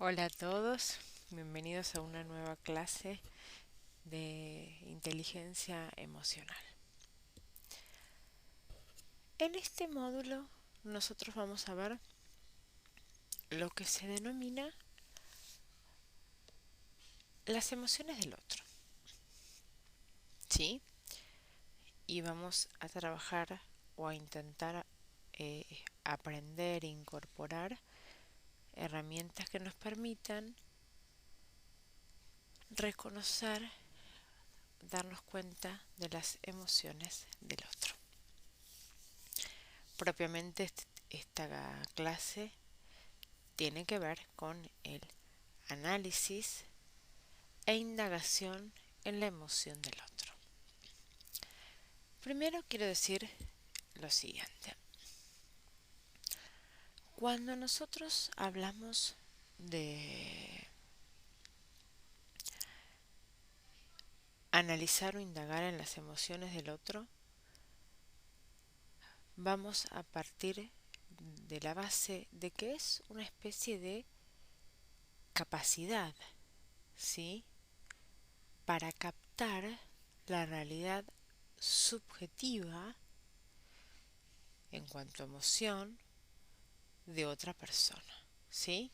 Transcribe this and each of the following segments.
Hola a todos, bienvenidos a una nueva clase de inteligencia emocional. En este módulo nosotros vamos a ver lo que se denomina las emociones del otro, ¿sí? Y vamos a trabajar o a intentar eh, aprender e incorporar herramientas que nos permitan reconocer, darnos cuenta de las emociones del otro. Propiamente esta clase tiene que ver con el análisis e indagación en la emoción del otro. Primero quiero decir lo siguiente. Cuando nosotros hablamos de analizar o indagar en las emociones del otro, vamos a partir de la base de que es una especie de capacidad, ¿sí? Para captar la realidad subjetiva en cuanto a emoción de otra persona, ¿sí?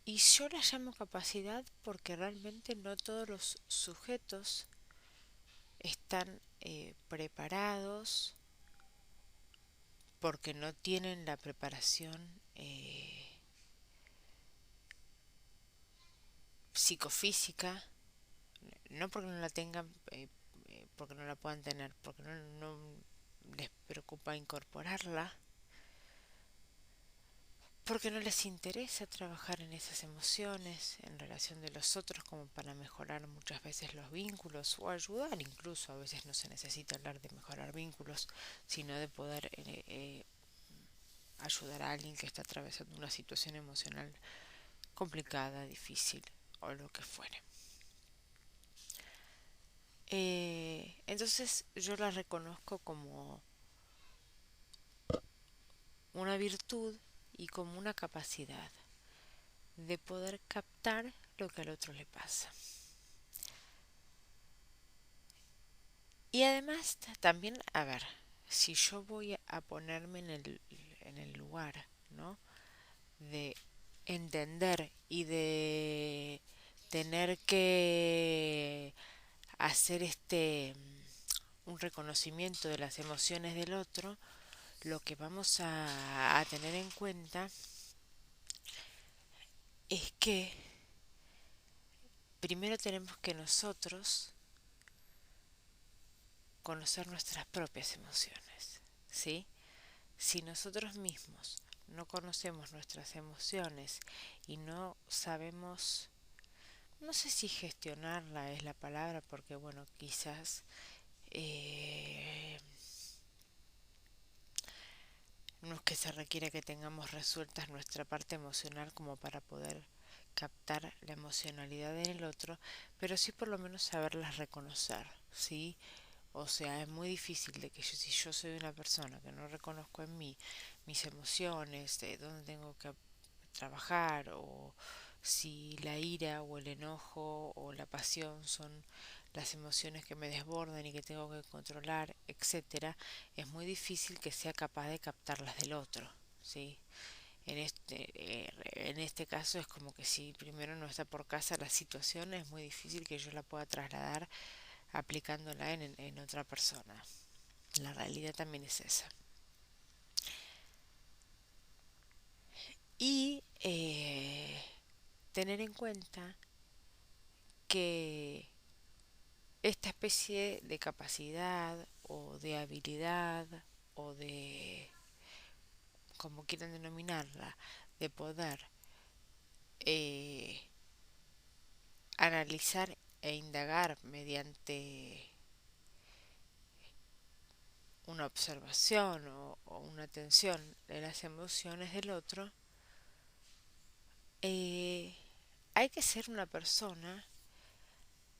Y yo la llamo capacidad porque realmente no todos los sujetos están preparados, porque no tienen la preparación psicofísica, no porque no la tengan, porque no la puedan tener, porque no les preocupa incorporarla, porque no les interesa trabajar en esas emociones en relación de los otros como para mejorar muchas veces los vínculos o ayudar, incluso a veces no se necesita hablar de mejorar vínculos, sino de poder ayudar a alguien que está atravesando una situación emocional complicada, difícil o lo que fuere. Entonces yo la reconozco como una virtud y como una capacidad de poder captar lo que al otro le pasa. Y además también, a ver, si yo voy a ponerme en el lugar, ¿no? De entender y de tener que hacer un reconocimiento de las emociones del otro, lo que vamos a tener en cuenta es que primero tenemos que nosotros conocer nuestras propias emociones, ¿sí? Si nosotros mismos no conocemos nuestras emociones y no sabemos, no sé si gestionarla es la palabra, porque bueno, quizás no es que se requiere que tengamos resueltas nuestra parte emocional como para poder captar la emocionalidad en el otro, pero sí por lo menos saberlas reconocer, ¿sí? O sea, es muy difícil de que si yo soy una persona que no reconozco en mí mis emociones, de dónde tengo que trabajar, o si la ira o el enojo o la pasión son las emociones que me desbordan y que tengo que controlar, etcétera, es muy difícil que sea capaz de captarlas del otro, ¿sí? En este caso es como que si primero no está por casa la situación, es muy difícil que yo la pueda trasladar aplicándola en otra persona. La realidad también es esa. Y tener en cuenta que esta especie de capacidad o de habilidad o de, como quieran denominarla, de poder eh, analizar e indagar mediante una observación o una atención de las emociones del otro, eh, hay que ser una persona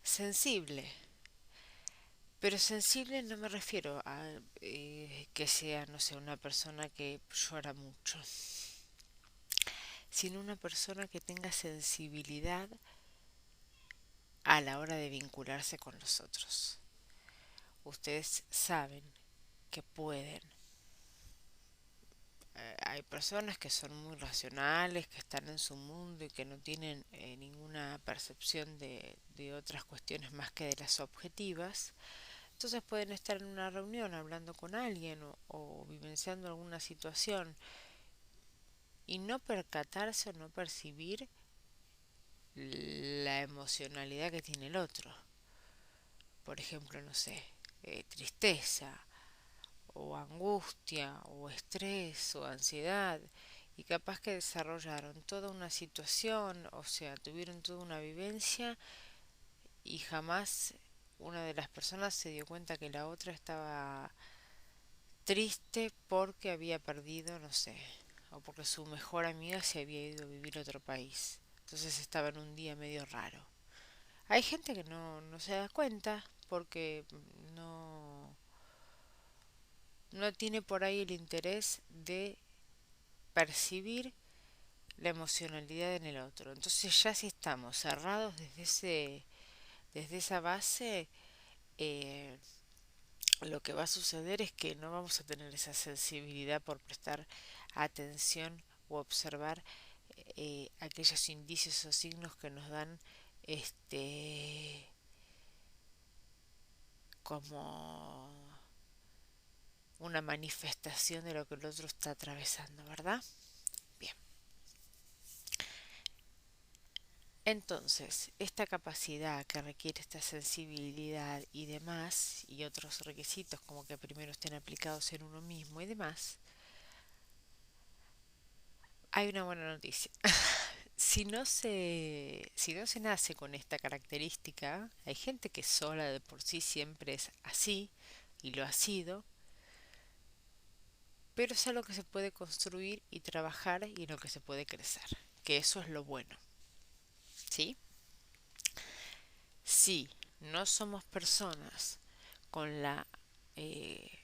sensible. Pero sensible no me refiero a que sea, no sé, una persona que llora mucho. sino una persona que tenga sensibilidad a la hora de vincularse con los otros. Ustedes saben que pueden. Hay personas que son muy racionales, que están en su mundo y que no tienen ninguna percepción de otras cuestiones más que de las objetivas. Entonces pueden estar en una reunión hablando con alguien o vivenciando alguna situación y no percatarse o no percibir la emocionalidad que tiene el otro. Por ejemplo, no sé, tristeza o angustia o estrés o ansiedad, y capaz que desarrollaron toda una situación, o sea, tuvieron toda una vivencia y jamás una de las personas se dio cuenta que la otra estaba triste porque había perdido, no sé, o porque su mejor amiga se había ido a vivir a otro país. Entonces estaba en un día medio raro. Hay gente que no se da cuenta porque no tiene por ahí el interés de percibir la emocionalidad en el otro. Entonces ya si estamos cerrados desde esa base, eh, lo que va a suceder es que no vamos a tener esa sensibilidad por prestar atención o observar aquellos indicios o signos que nos dan como una manifestación de lo que el otro está atravesando, ¿verdad? Bien. Entonces, esta capacidad que requiere esta sensibilidad y demás, y otros requisitos como que primero estén aplicados en uno mismo y demás, hay una buena noticia. Si no se nace con esta característica, hay gente que sola de por sí siempre es así y lo ha sido, pero es algo que se puede construir y trabajar y en lo que se puede crecer, que eso es lo bueno, ¿sí? Si no somos personas con la eh,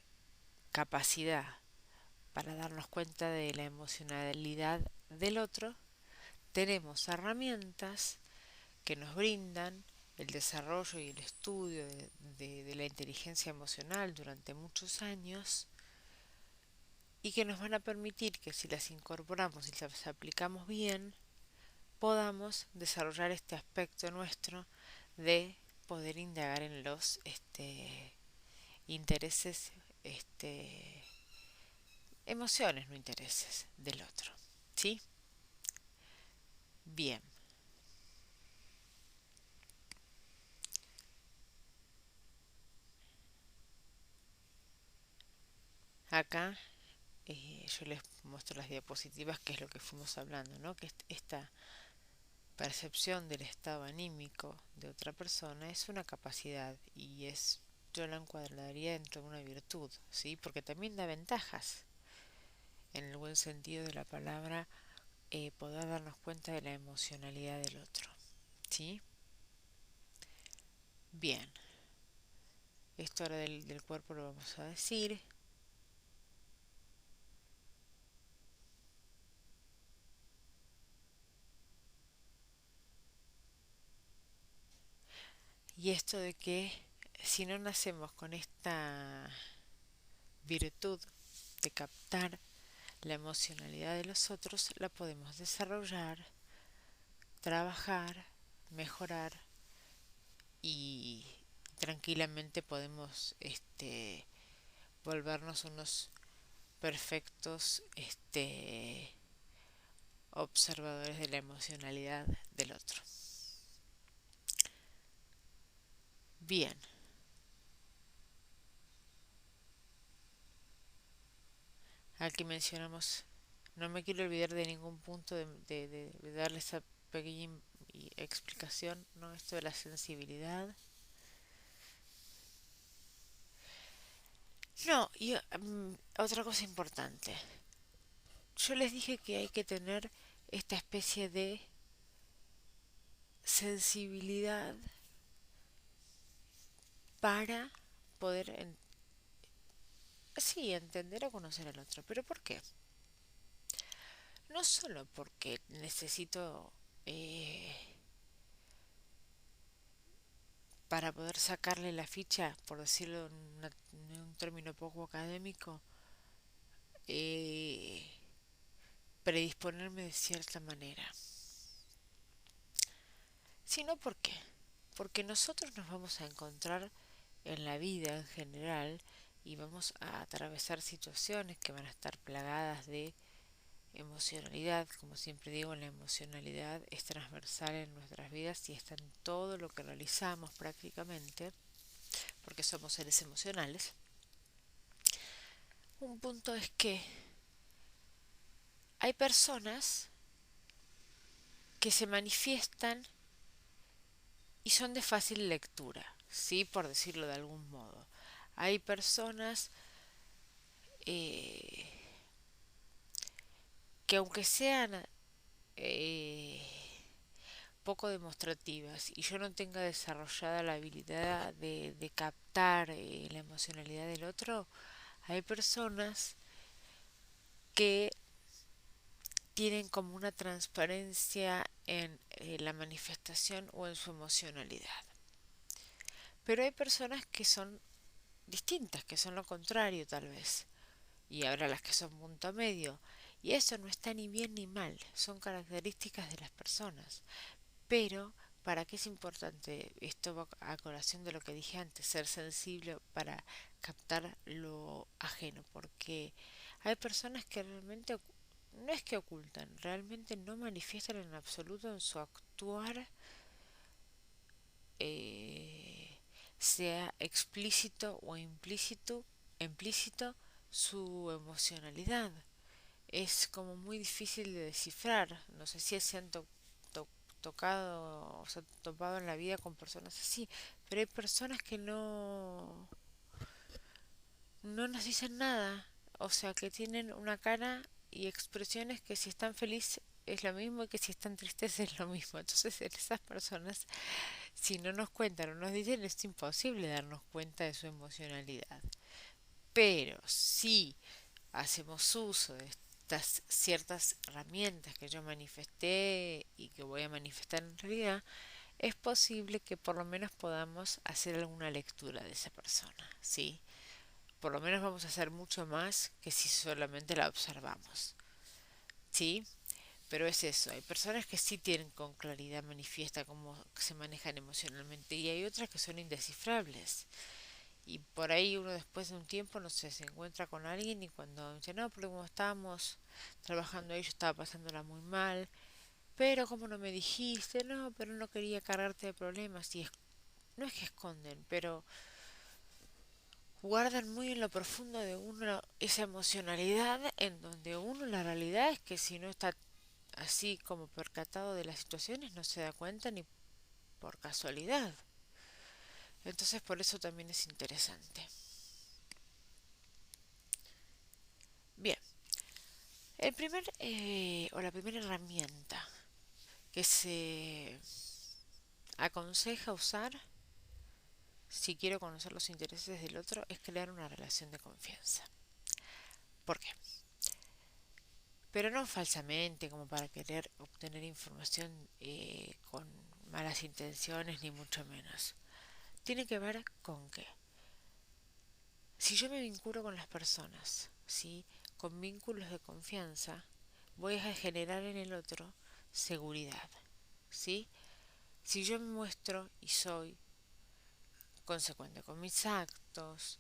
capacidad para darnos cuenta de la emocionalidad del otro, tenemos herramientas que nos brindan el desarrollo y el estudio de la inteligencia emocional durante muchos años y que nos van a permitir que si las incorporamos y las aplicamos bien, podamos desarrollar este aspecto nuestro de poder indagar en los intereses, emociones, no intereses del otro. ¿Sí? Bien. Acá yo les muestro las diapositivas, que es lo que fuimos hablando, ¿no? Que esta percepción del estado anímico de otra persona es una capacidad y yo la encuadraría dentro de una virtud, ¿sí? Porque también da ventajas, en el buen sentido de la palabra, poder darnos cuenta de la emocionalidad del otro, ¿sí? Bien, esto ahora del cuerpo lo vamos a decir. Y esto de que si no nacemos con esta virtud de captar la emocionalidad de los otros, la podemos desarrollar, trabajar, mejorar y tranquilamente podemos volvernos unos perfectos observadores de la emocionalidad del otro. Bien, aquí mencionamos, no me quiero olvidar de ningún punto de darle esa pequeña explicación, ¿no? Esto de la sensibilidad. No, y otra cosa importante. Yo les dije que hay que tener esta especie de sensibilidad para poder, sí, entender o conocer al otro. ¿Pero por qué? no solo porque necesito para poder sacarle la ficha, por decirlo en un término poco académico, eh, predisponerme de cierta manera, sino porque nosotros nos vamos a encontrar en la vida en general y vamos a atravesar situaciones que van a estar plagadas de emocionalidad. Como siempre digo, la emocionalidad es transversal en nuestras vidas y está en todo lo que realizamos prácticamente, porque somos seres emocionales. Un punto es que hay personas que se manifiestan y son de fácil lectura, ¿sí? Por decirlo de algún modo. Hay personas eh, que aunque sean eh, poco demostrativas y yo no tenga desarrollada la habilidad de captar la emocionalidad del otro, hay personas que tienen como una transparencia en la manifestación o en su emocionalidad. Pero hay personas que son distintas, que son lo contrario tal vez. Y habrá las que son punto medio. Y eso no está ni bien ni mal, son características de las personas. Pero, ¿para qué es importante? Esto va a colación de lo que dije antes, ser sensible para captar lo ajeno, porque hay personas que realmente no es que ocultan, realmente no manifiestan en absoluto en su actuar, sea explícito o implícito su emocionalidad. Es como muy difícil de descifrar. No sé si se han tocado o se han topado en la vida con personas así, pero hay personas que no nos dicen nada, o sea que tienen una cara y expresiones que si están felices es lo mismo y que si están tristes es lo mismo. Entonces en esas personas, si no nos cuentan o nos dicen, es imposible darnos cuenta de su emocionalidad. Pero si hacemos uso de estas ciertas herramientas que yo manifesté y que voy a manifestar en realidad, es posible que por lo menos podamos hacer alguna lectura de esa persona, ¿sí? Por lo menos vamos a hacer mucho más que si solamente la observamos, ¿sí? Pero es eso, hay personas que sí tienen con claridad manifiesta cómo se manejan emocionalmente y hay otras que son indescifrables. Y por ahí uno después de un tiempo, no sé, se encuentra con alguien y cuando dice, no, porque como estábamos trabajando ahí yo estaba pasándola muy mal, pero como no me dijiste, no, pero no quería cargarte de problemas. Y no es que esconden, pero guardan muy en lo profundo de uno esa emocionalidad en donde uno la realidad es que si no está así como percatado de las situaciones no se da cuenta ni por casualidad. Entonces por eso también es interesante. Bien, la primera herramienta que se aconseja usar si quiero conocer los intereses del otro es crear una relación de confianza. ¿Por qué? Pero no falsamente como para querer obtener información con malas intenciones ni mucho menos. Tiene que ver con que si yo me vinculo con las personas, ¿sí? Con vínculos de confianza, voy a generar en el otro seguridad, ¿sí? Si yo me muestro y soy consecuente con mis actos,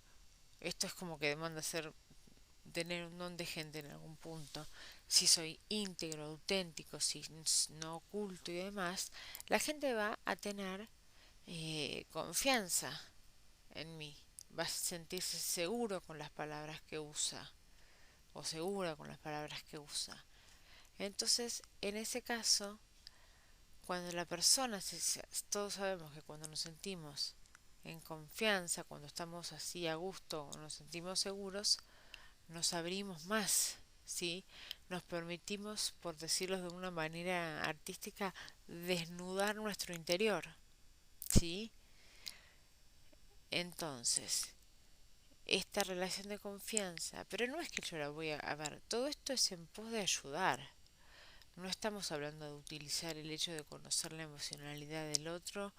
esto es como que demanda ser tener un don de gente en algún punto, si soy íntegro, auténtico, si no oculto y demás, la gente va a tener confianza en mí, va a sentirse seguro con las palabras que usa o segura con las palabras que usa. Entonces, en ese caso, cuando la persona, todos sabemos que cuando nos sentimos en confianza, cuando estamos así a gusto o nos sentimos seguros, nos abrimos más, ¿sí? Nos permitimos, por decirlo de una manera artística, desnudar nuestro interior, ¿sí? Entonces, esta relación de confianza, pero no es que yo la voy a ver, todo esto es en pos de ayudar, No estamos hablando de utilizar el hecho de conocer la emocionalidad del otro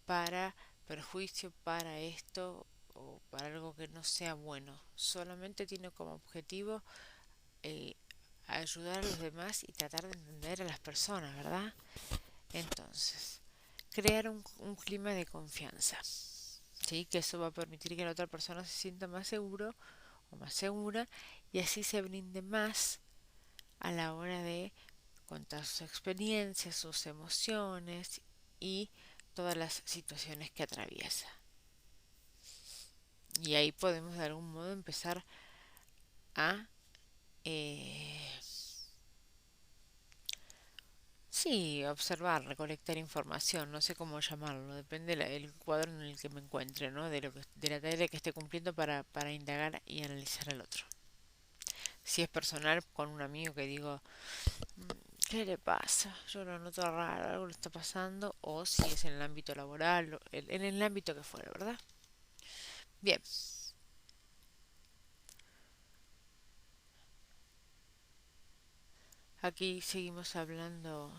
para perjuicio, para esto o para algo que no sea bueno. Solamente tiene como objetivo eh, ayudar a los demás y tratar de entender a las personas, ¿verdad? Entonces, crear un clima de confianza, ¿sí? Que eso va a permitir que la otra persona se sienta más seguro o más segura y así se brinde más a la hora de contar sus experiencias, sus emociones y todas las situaciones que atraviesa. Y ahí podemos de algún modo empezar a sí, observar, recolectar información, no sé cómo llamarlo, depende del cuadro en el que me encuentre, ¿no? De la tarea que esté cumpliendo para indagar y analizar al otro. Si es personal, con un amigo que digo, ¿qué le pasa? Yo lo noto raro, algo le está pasando, o si es en el ámbito laboral, en el ámbito que fuera, ¿verdad? Bien, aquí seguimos hablando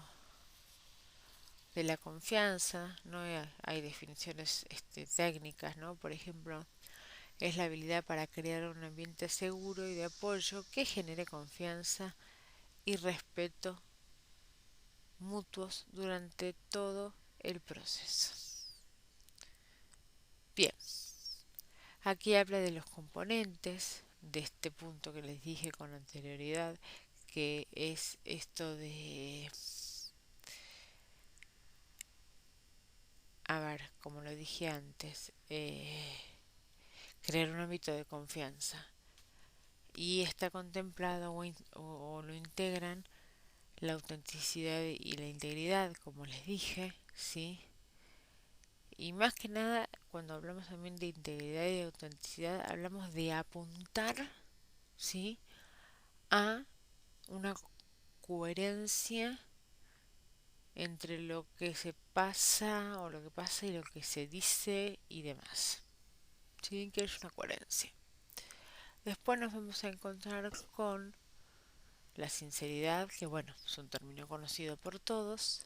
de la confianza, ¿no? Hay definiciones técnicas, ¿no? Por ejemplo, es la habilidad para crear un ambiente seguro y de apoyo que genere confianza y respeto mutuos durante todo el proceso. Bien, aquí habla de los componentes de este punto que les dije con anterioridad, que es esto de, a ver, como lo dije antes, crear un ámbito de confianza. Y está contemplado o lo integran la autenticidad y la integridad, como les dije, ¿sí? Y más que nada, cuando hablamos también de integridad y de autenticidad, hablamos de apuntar, ¿sí? A una coherencia entre lo que se pasa o lo que pasa y lo que se dice y demás. ¿Sí? Que es una coherencia. Después nos vamos a encontrar con la sinceridad, que bueno, es un término conocido por todos.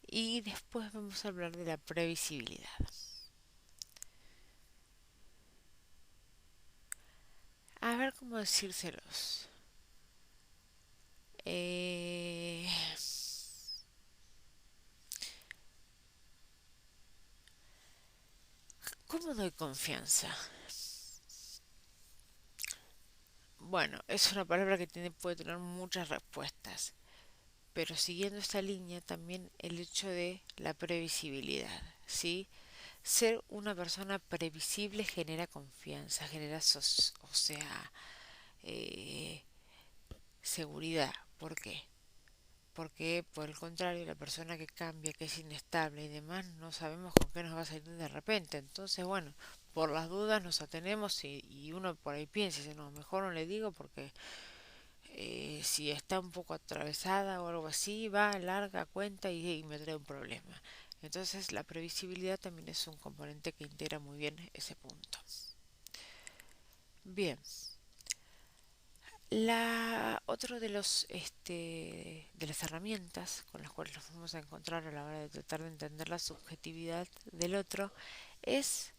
Y después vamos a hablar de la previsibilidad. A ver cómo decírselos. Eh, ¿Cómo doy confianza? Bueno, es una palabra que puede tener muchas respuestas, pero siguiendo esta línea también el hecho de la previsibilidad, ¿sí? Ser una persona previsible genera confianza, genera, o sea, eh, seguridad. ¿Por qué? Porque por el contrario, la persona que cambia, que es inestable y demás, no sabemos con qué nos va a salir de repente. Entonces, bueno, por las dudas nos atenemos y uno por ahí piensa, dice, no, mejor no le digo porque si está un poco atravesada o algo así, va, larga, cuenta y me trae un problema. Entonces, la previsibilidad también es un componente que integra muy bien ese punto. Bien, otro de de las herramientas con las cuales nos vamos a encontrar a la hora de tratar de entender la subjetividad del otro es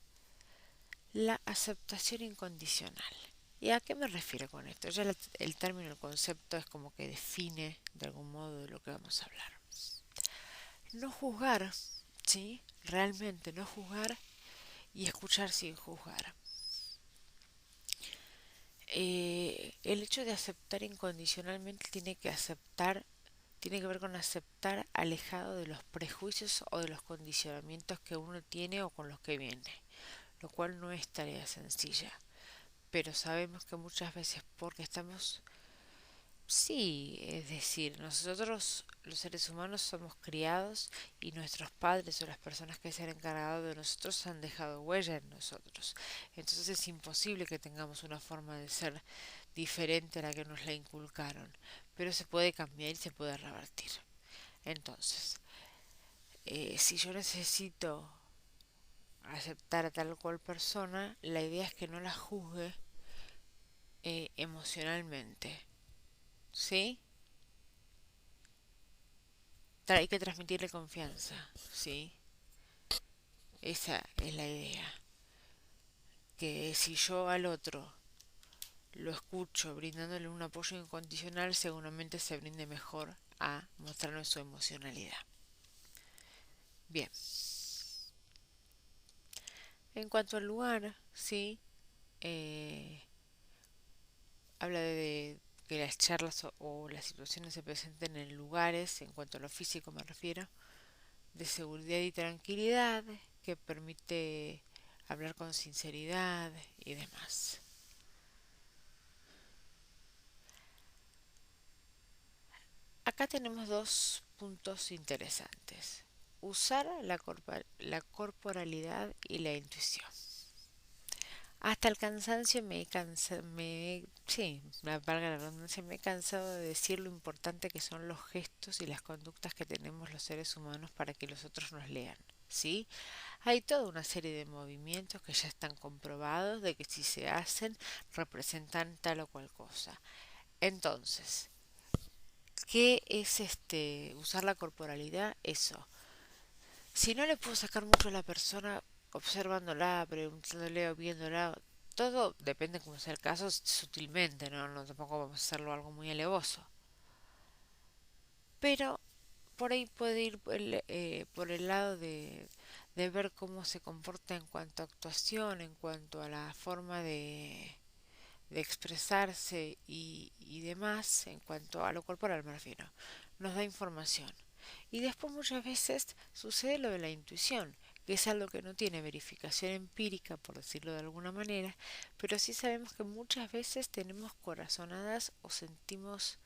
la aceptación incondicional. ¿Y a qué me refiero con esto? Ya el término, el concepto es como que define de algún modo de lo que vamos a hablar. No juzgar, ¿sí? Realmente no juzgar y escuchar sin juzgar. El hecho de aceptar incondicionalmente tiene que ver con aceptar alejado de los prejuicios o de los condicionamientos que uno tiene o con los que viene, lo cual no es tarea sencilla, pero sabemos que muchas veces porque estamos, sí, es decir, nosotros los seres humanos somos criados y nuestros padres o las personas que se han encargado de nosotros han dejado huella en nosotros, entonces es imposible que tengamos una forma de ser diferente a la que nos la inculcaron, pero se puede cambiar y se puede revertir. Entonces, si yo necesito aceptar a tal cual persona, la idea es que no la juzgue emocionalmente, ¿sí? hay que transmitirle confianza, ¿sí? Esa es la idea. Que si yo al otro lo escucho brindándole un apoyo incondicional, seguramente se brinde mejor a mostrarme su emocionalidad. Bien, en cuanto al lugar, sí, eh, habla de que las charlas o las situaciones se presenten en lugares, en cuanto a lo físico me refiero, de seguridad y tranquilidad, que permite hablar con sinceridad y demás. Acá tenemos dos puntos interesantes. Usar la corporalidad y la intuición. Hasta el cansancio sí, valga la redundancia, me he cansado de decir lo importante que son los gestos y las conductas que tenemos los seres humanos para que los otros nos lean, ¿sí? Hay toda una serie de movimientos que ya están comprobados de que si se hacen representan tal o cual cosa. Entonces, ¿qué es usar la corporalidad? Eso. Si no le puedo sacar mucho a la persona observándola, preguntándole o viéndola, todo depende como sea el caso, sutilmente, ¿no? No tampoco vamos a hacerlo algo muy alevoso. Pero por ahí puede ir por el lado de ver cómo se comporta en cuanto a actuación, en cuanto a la forma de expresarse y demás, en cuanto a lo corporal me refiero, nos da información. Y después muchas veces sucede lo de la intuición, que es algo que no tiene verificación empírica, por decirlo de alguna manera, pero sí sabemos que muchas veces tenemos corazonadas o sentimos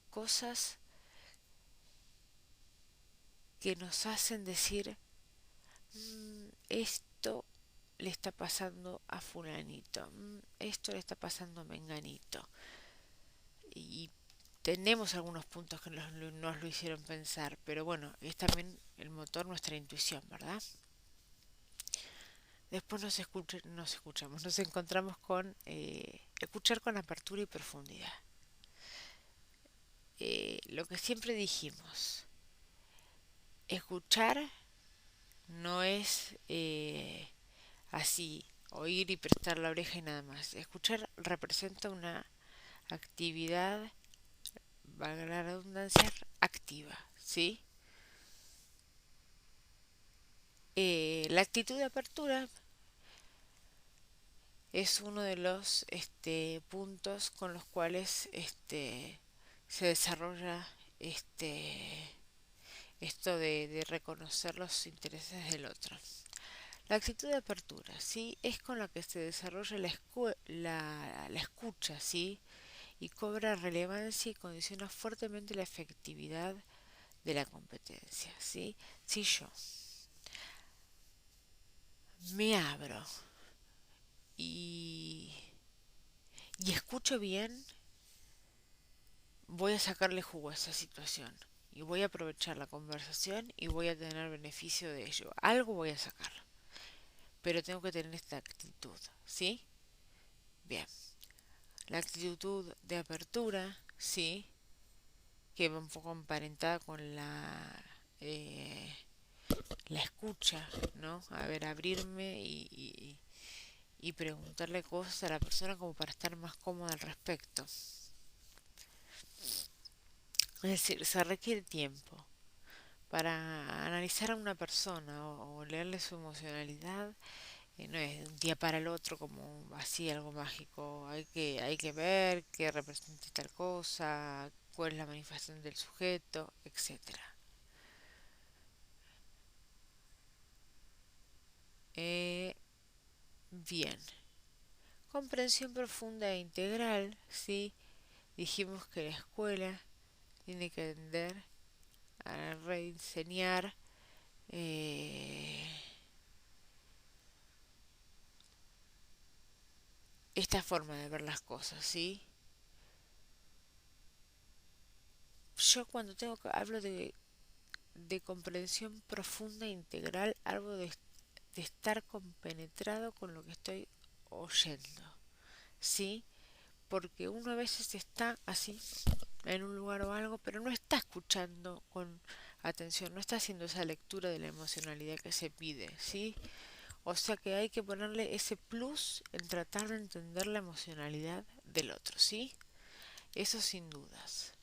cosas que nos hacen decir, esto le está pasando a fulanito, esto le está pasando a menganito. Y tenemos algunos puntos que nos lo hicieron pensar, pero bueno, es también el motor nuestra intuición, ¿verdad? Después nos escuchamos, nos encontramos con escuchar con apertura y profundidad. Lo que siempre dijimos, escuchar no es así, oír y prestar la oreja y nada más. Escuchar representa una actividad, valga la redundancia, activa, ¿sí? La actitud de apertura es uno de los puntos con los cuales se desarrolla esto de reconocer los intereses del otro. La actitud de apertura, ¿sí? Es con la que se desarrolla la escucha, ¿sí? Y cobra relevancia y condiciona fuertemente la efectividad de la competencia, ¿sí? Si yo me abro y, y escucho bien, voy a sacarle jugo a esa situación y voy a aprovechar la conversación y voy a tener beneficio de ello. Algo voy a sacar, pero tengo que tener esta actitud, ¿sí? Bien, la actitud de apertura, ¿sí? Que va un poco emparentada con eh, la escucha, ¿no? A ver, abrirme y preguntarle cosas a la persona como para estar más cómoda al respecto. Es decir, se requiere tiempo para analizar a una persona o leerle su emocionalidad. No es de un día para el otro como así algo mágico. Hay que ver qué representa tal cosa, cuál es la manifestación del sujeto, etcétera. Eh, bien, comprensión profunda e integral, ¿sí? Dijimos que la escuela tiene que tender a rediseñar eh, esta forma de ver las cosas, ¿sí? Yo cuando hablo de comprensión profunda e integral, algo de estar compenetrado con lo que estoy oyendo, ¿sí? Porque uno a veces está así en un lugar o algo, pero no está escuchando con atención, no está haciendo esa lectura de la emocionalidad que se pide, ¿sí? O sea que hay que ponerle ese plus en tratar de entender la emocionalidad del otro, ¿sí? Eso sin dudas.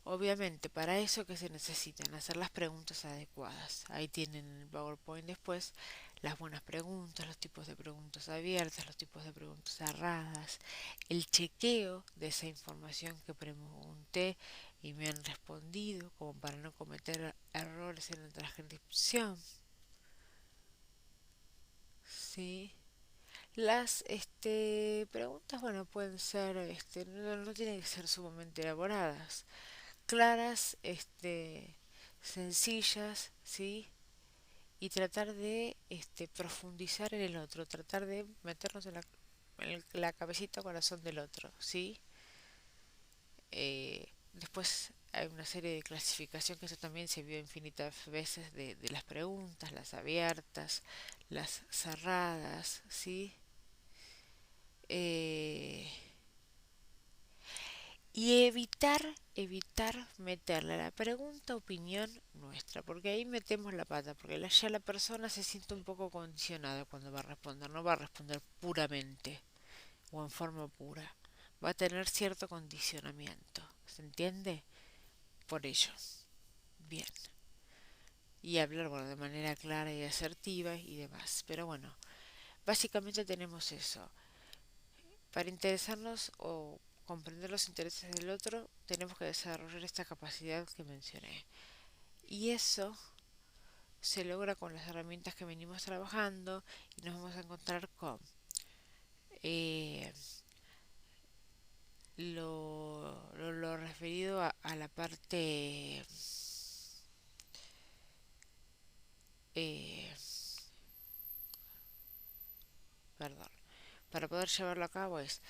Obviamente, para eso que se necesitan hacer las preguntas adecuadas. Ahí tienen en el PowerPoint después las buenas preguntas, los tipos de preguntas abiertas, los tipos de preguntas cerradas, el chequeo de esa información que pregunté y me han respondido, como para no cometer errores en la transcripción. Sí. Las preguntas, bueno, pueden ser, no tienen que ser sumamente elaboradas, claras, sencillas, ¿sí? Y tratar de profundizar en el otro, tratar de meternos en la cabecita corazón del otro, ¿sí? Después hay una serie de clasificación que eso también se vio infinitas veces de las preguntas, las abiertas, las cerradas, ¿sí? Eh, y evitar meterle a la pregunta opinión nuestra, porque ahí metemos la pata, porque ya la persona se siente un poco condicionada cuando va a responder, no va a responder puramente o en forma pura, va a tener cierto condicionamiento, ¿se entiende? Por ello, bien. Y hablar, bueno, de manera clara y asertiva y demás. Pero bueno, básicamente tenemos eso. Para interesarnos o comprender los intereses del otro, tenemos que desarrollar esta capacidad que mencioné. Y eso se logra con las herramientas que venimos trabajando y nos vamos a encontrar con eh, lo referido a la parte, eh, perdón, para poder llevarlo a cabo es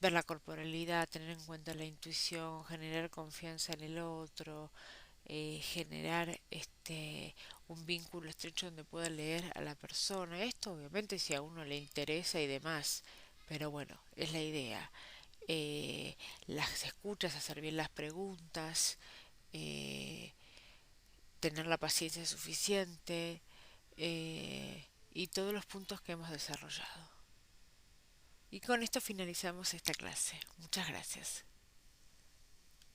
ver la corporalidad, tener en cuenta la intuición, generar confianza en el otro, generar un vínculo estrecho donde pueda leer a la persona. Esto obviamente si a uno le interesa y demás, pero bueno, es la idea. Las escuchas, hacer bien las preguntas, eh, tener la paciencia suficiente y todos los puntos que hemos desarrollado. Y con esto finalizamos esta clase. Muchas gracias.